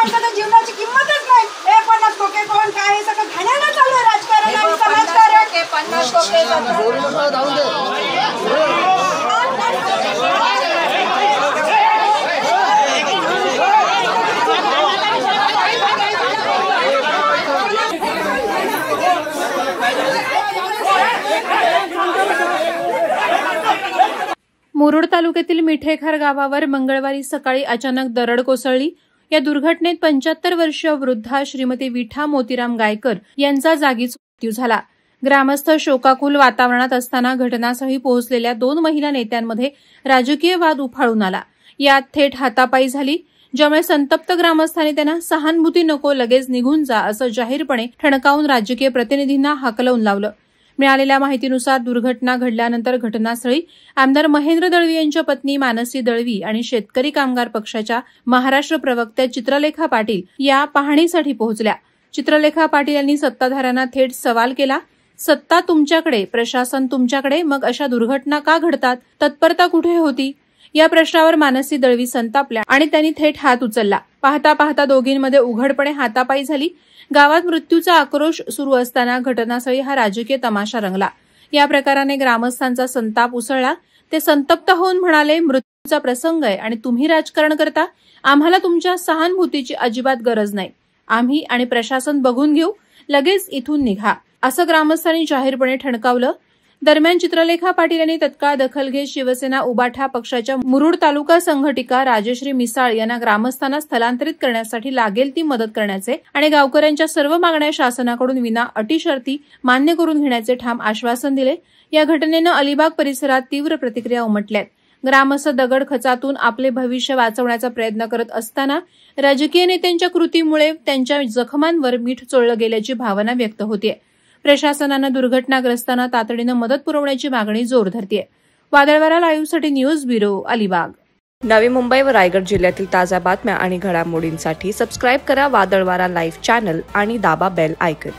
माणसाच्या जीवनाची किंमतच नाही। हे 50 टोके कोण काय हे सगळं घाण्याला चालू आहे राजकारण आणि समाजकारण। 50 टोके मुरुड तालुक्यातील मिठेखार गावावर मंगळवारी सकाळी अचानक दरड कोसळली। या दुर्घटनेत 75 वर्षीय वृद्धा श्रीमती विठा मोतीराम गायकर यांचा जागीच मृत्यू झाला। ग्रामस्थ शोकाकुल वातावरणात असताना घटनास्थळी पोहोचलेल्या 2 महिला नेत्यांमध्ये राजकीय वाद उफाळून आला। यात थेट हातापाई झाली, ज्यामुळे संतप्त ग्रामस्थांनी त्यांना सहानुभूती नको, लगेच निघून जा असं जाहीरपणे ठणकावून राजकीय प्रतिनिधींना हाकलवून लावलं। मिळालेल्या माहितीनुसार दुर्घटना घडल्यानंतर घटनास्थळी आमदार महेंद्र दळवी यांच्या पत्नी मानसी दळवी आणि शेतकरी कामगार पक्षाच्या महाराष्ट्र प्रवक्त्या चित्रलेखा पाटील या पाहणीसाठी पोहोचल्या। चित्रलेखा पाटील यांनी सत्ताधाऱ्यांना थेट सवाल केला, सत्ता तुमच्याकडे, प्रशासन तुमच्याकडे, मग अशा दुर्घटना का घडतात, तत्परता कुठे होती? या प्रश्नावर मानसी दळवी संतापल्या आणि त्यांनी थेट हात उचलला। पाहता पाहता दोघींमध्ये उघडपणे हातापाई झाली। गावात मृत्यूचा आक्रोश सुरू असताना घटनास्थळी हा राजकीय तमाशा रंगला। या प्रकाराने ग्रामस्थांचा संताप उसळला। ते संतप्त होऊन म्हणाले, मृत्यूचा प्रसंग आहे आणि तुम्ही राजकारण करता, आम्हाला तुमच्या सहानुभूतीची अजिबात गरज नाही। आम्ही आणि प्रशासन बघून घेऊ, लगेच इथून निघा असं ग्रामस्थांनी जाहीरपणे ठणकावलं। दरम्यान चित्रलेखा पाटील यांनी तत्काळ दखल घेत शिवसेना उबाठा पक्षाच्या मुरुड तालुका संघटिका राजश्री मिसाळ यांना ग्रामस्थांना स्थलांतरित करण्यासाठी लागेल ती मदत करण्याचे आणि गावकऱ्यांच्या सर्व मागण्या शासनाकडून विना अटी शर्ती मान्य करून घेण्याचे ठाम आश्वासन दिले। या घटनेनं अलिबाग परिसरात तीव्र प्रतिक्रिया उमटल्यात। ग्रामस्थ दगड खचातून आपले भविष्य वाचवण्याचा प्रयत्न करत असताना राजकीय नेत्यांच्या कृतीमुळे त्यांच्या जखमांवर मीठ चोळलं गेल्याची भावना व्यक्त होतीये। प्रशासनानं दुर्घटनाग्रस्तांना तातडीनं मदत पुरवण्याची मागणी जोर धरतीये। वादळवारा लाईव्हसाठी न्यूज ब्युरो, अलिबाग। नवी मुंबई व रायगड जिल्ह्यातील ताज्या बातम्या आणि घडामोडींसाठी सबस्क्राईब करा वादळवारा लाईव्ह चॅनल आणि दाबा बेल आयकॉन।